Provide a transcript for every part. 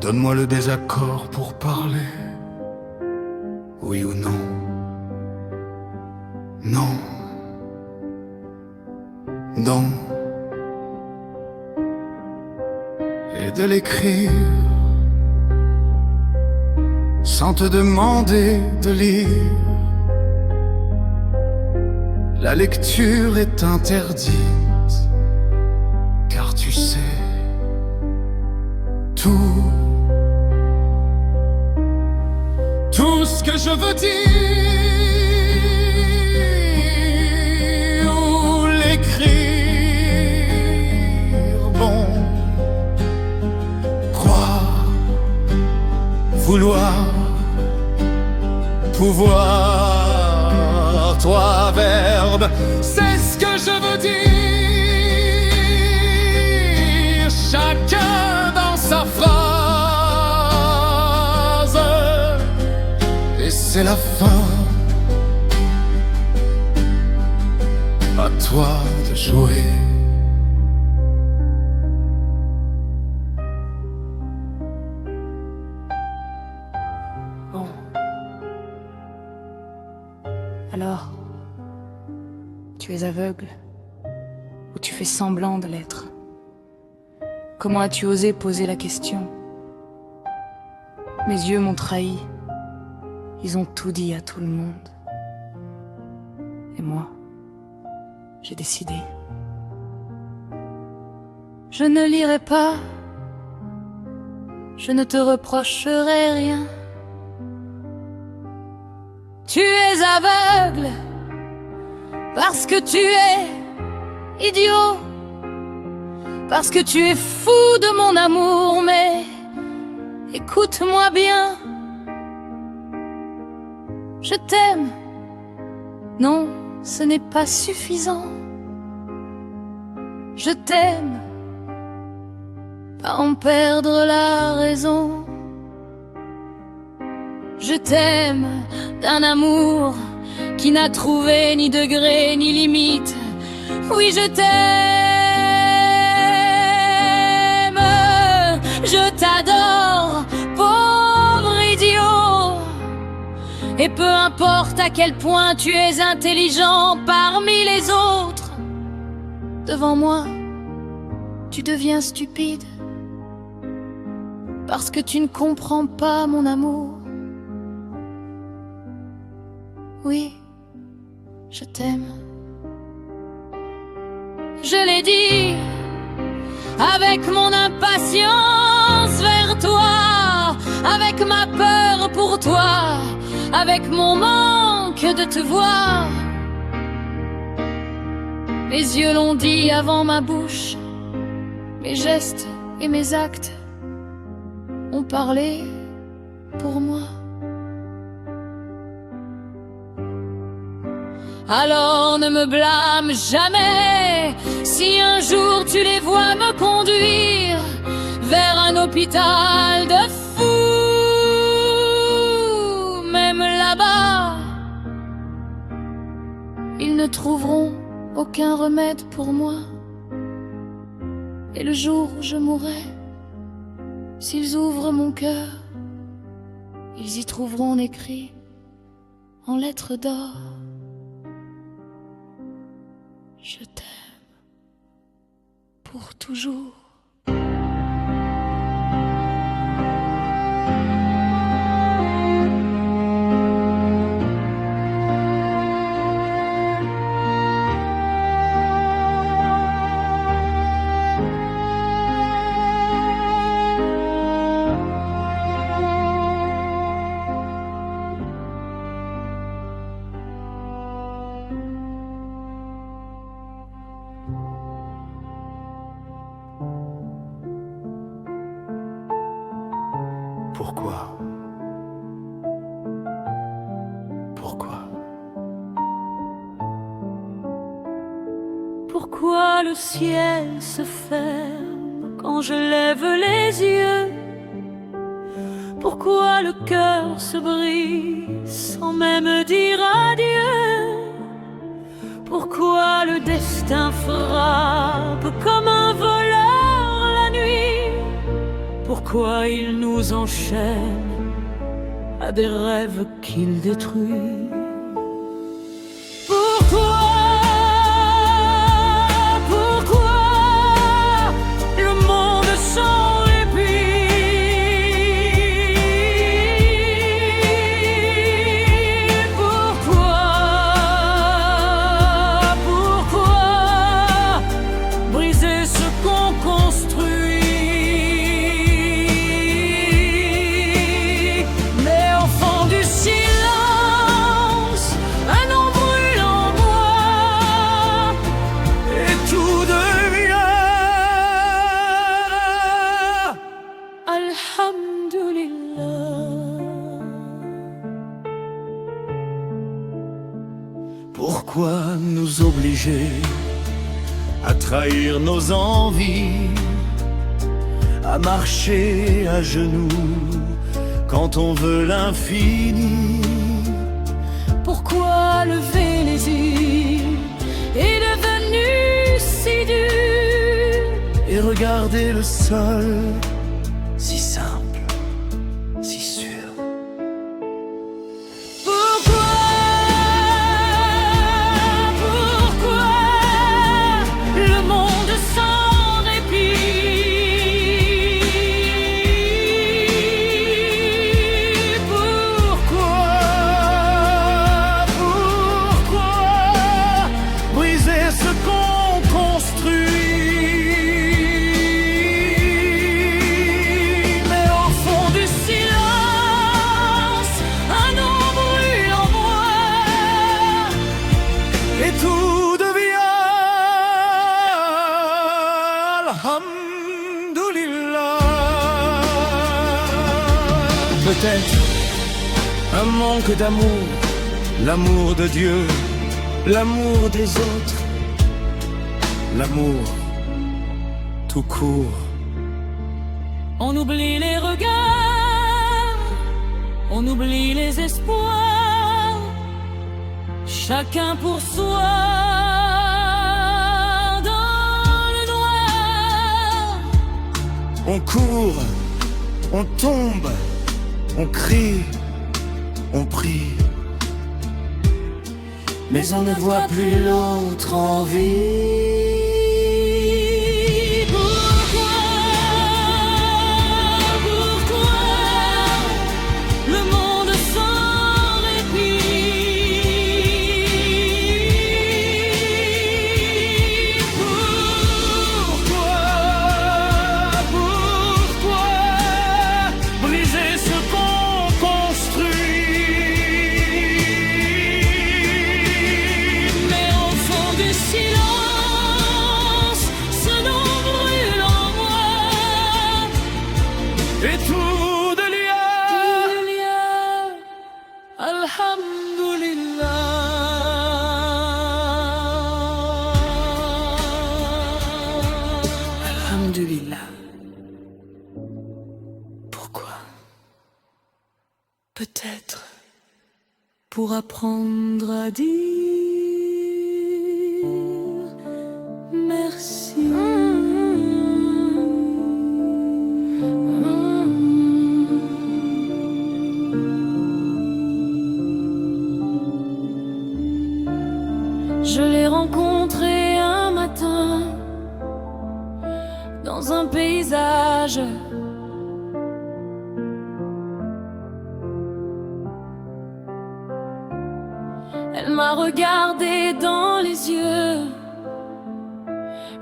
Donne-moi le désaccord pour parler. Oui ou non? Non. Non. Et de l'écrire sans te demander de lire. La lecture est interdite, car tu sais tout ce que je veux dire ou l'écrire. Bon, croire, vouloir, pouvoir, toi verbe, c'est ce que je veux dire. Chacun dans sa phrase, et c'est la fin. À toi de jouer. Bon. Alors, tu es aveugle, ou tu fais semblant de l'être? Comment as-tu osé poser la question? Mes yeux m'ont trahi. Ils ont tout dit à tout le monde. Et moi, j'ai décidé. Je ne lirai pas. Je ne te reprocherai rien. Tu es aveugle parce que tu es idiot, parce que tu es fou de mon amour. Mais écoute-moi bien, je t'aime. Non, ce n'est pas suffisant. Je t'aime, pas en perdre la raison. Je t'aime d'un amour qui n'a trouvé ni degré ni limite. Oui, je t'aime, je t'adore, pauvre idiot. Et peu importe à quel point tu es intelligent parmi les autres, devant moi, tu deviens stupide parce que tu ne comprends pas mon amour. Oui, je t'aime. Je l'ai dit avec mon impatience vers toi, avec ma peur pour toi, avec mon manque de te voir. Mes yeux l'ont dit avant ma bouche, mes gestes et mes actes ont parlé pour moi. Alors ne me blâme jamais si un jour tu les vois me conduire vers un hôpital de fous. Même là-bas, ils ne trouveront aucun remède pour moi. Et le jour où je mourrai, s'ils ouvrent mon cœur, ils y trouveront écrit en lettres d'or: je t'aime pour toujours. Pourquoi? Pourquoi? Pourquoi le ciel se ferme quand je lève les yeux? Pourquoi le cœur se brise sans même dire adieu? Pourquoi le destin frappe comme un voleur la nuit? Pourquoi pourquoi il nous enchaîne à des rêves qu'il détruit. Pourquoi le monde s'en répit? Pourquoi briser ce qu'on construit? Mais au fond du silence, un nom brûle en moi et tout devient Alhamdulillah. Pourquoi nous obliger à trahir nos envies, à marcher à genoux quand on veut l'infini? Pourquoi lever les yeux est devenu si dur? Et regarder le sol, si simple, si sûr. Pourquoi le monde s'en répit? Pourquoi briser ce qu'on construit? Mais au fond du silence, un nom brûle en moi Et tout devient Alhamdulillah. Peut-être un manque d'amour, l'amour de Dieu, l'amour des autres, l'amour tout court. On oublie les regards, on oublie les espoirs, chacun pour soi dans le noir. On court, on tombe, on crie, on prie, mais on ne voit plus l'autre en vie. Pourquoi le monde s'en répit? Pourquoi briser ce qu'on construit? Mais au fond du silence, ce nom brûle en moi Et tout de lien Alhamdulillah. Alhamdulillah. Pourquoi? Peut-être pour apprendre à dire merci. Je l'ai rencontré un matin dans un paysage. Elle m'a regardé dans les yeux,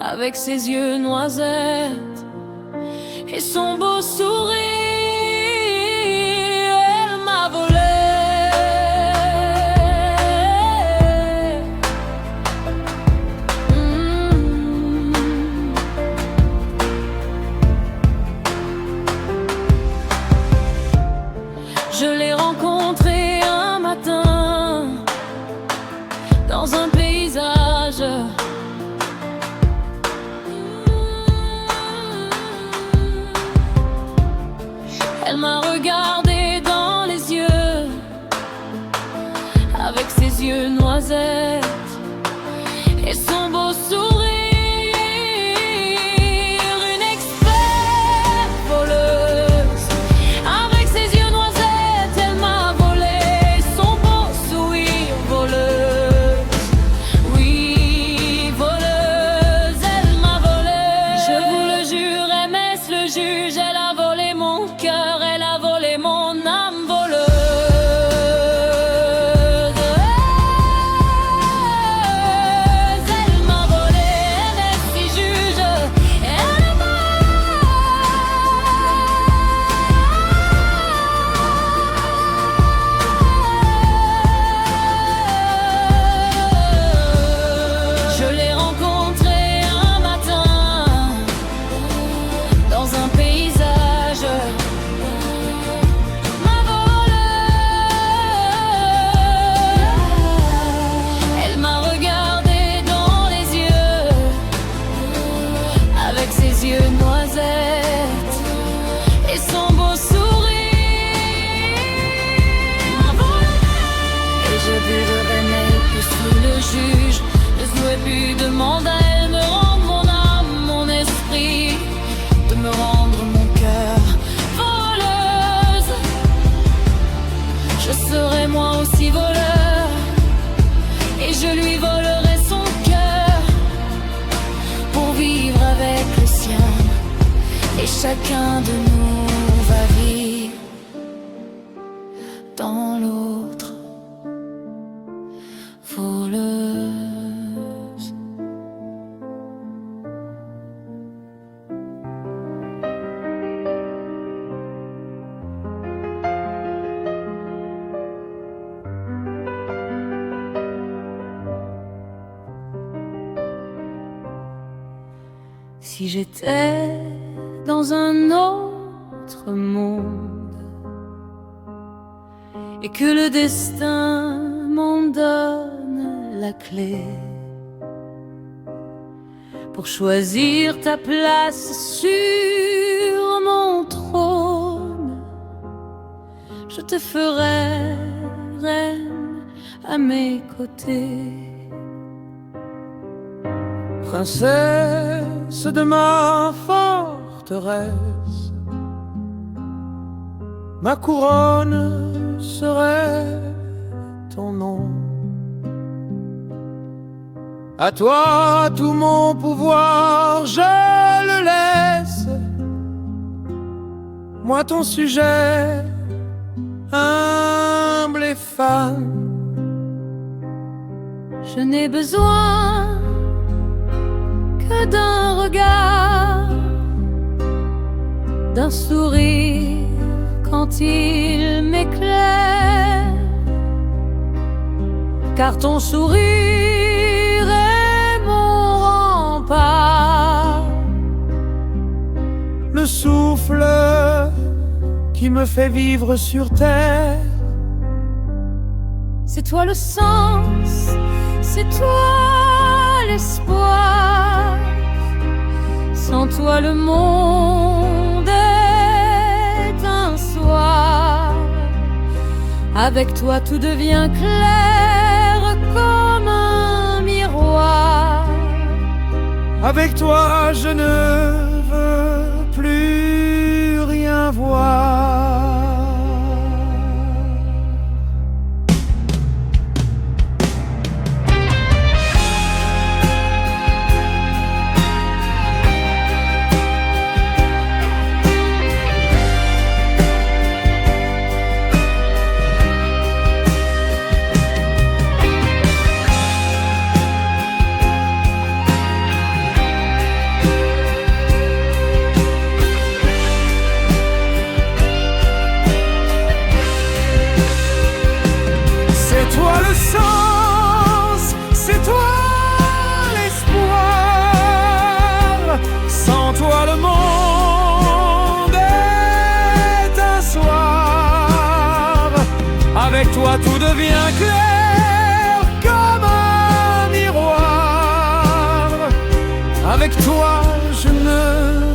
avec ses yeux noisettes et son beau sourire. Elle m'a volé. Je l'ai rencontré un matin dans un paysage. Elle m'a regardé dans les yeux, avec ses yeux noisettes et son beau sourire. Une experte voleuse demande à elle me rendre mon âme, mon esprit, de me rendre mon cœur. Voleuse, je serai moi aussi voleur, et je lui volerai son cœur pour vivre avec le sien. Et chacun de nous va vivre dans l'autre voleuse. Si j'étais dans un autre monde et que le destin m'en donne la clé pour choisir ta place sur mon trône, je te ferai reine à mes côtés. Princesse de ma forteresse, ma couronne serait ton nom. À toi tout mon pouvoir, je le laisse. Moi ton sujet, humble et fan. Je n'ai besoin que d'un regard, d'un sourire quand il m'éclaire, car ton sourire est mon rempart, le souffle qui me fait vivre sur terre. c'est toi le sens, c'est toi l'espoir. Sans toi le monde est un soir. Avec toi tout devient clair comme un miroir. Avec toi je ne veux plus rien voir. C'est toi le sens, c'est toi l'espoir. Sans toi le monde est un soir. Avec toi tout devient clair comme un miroir. Avec toi je ne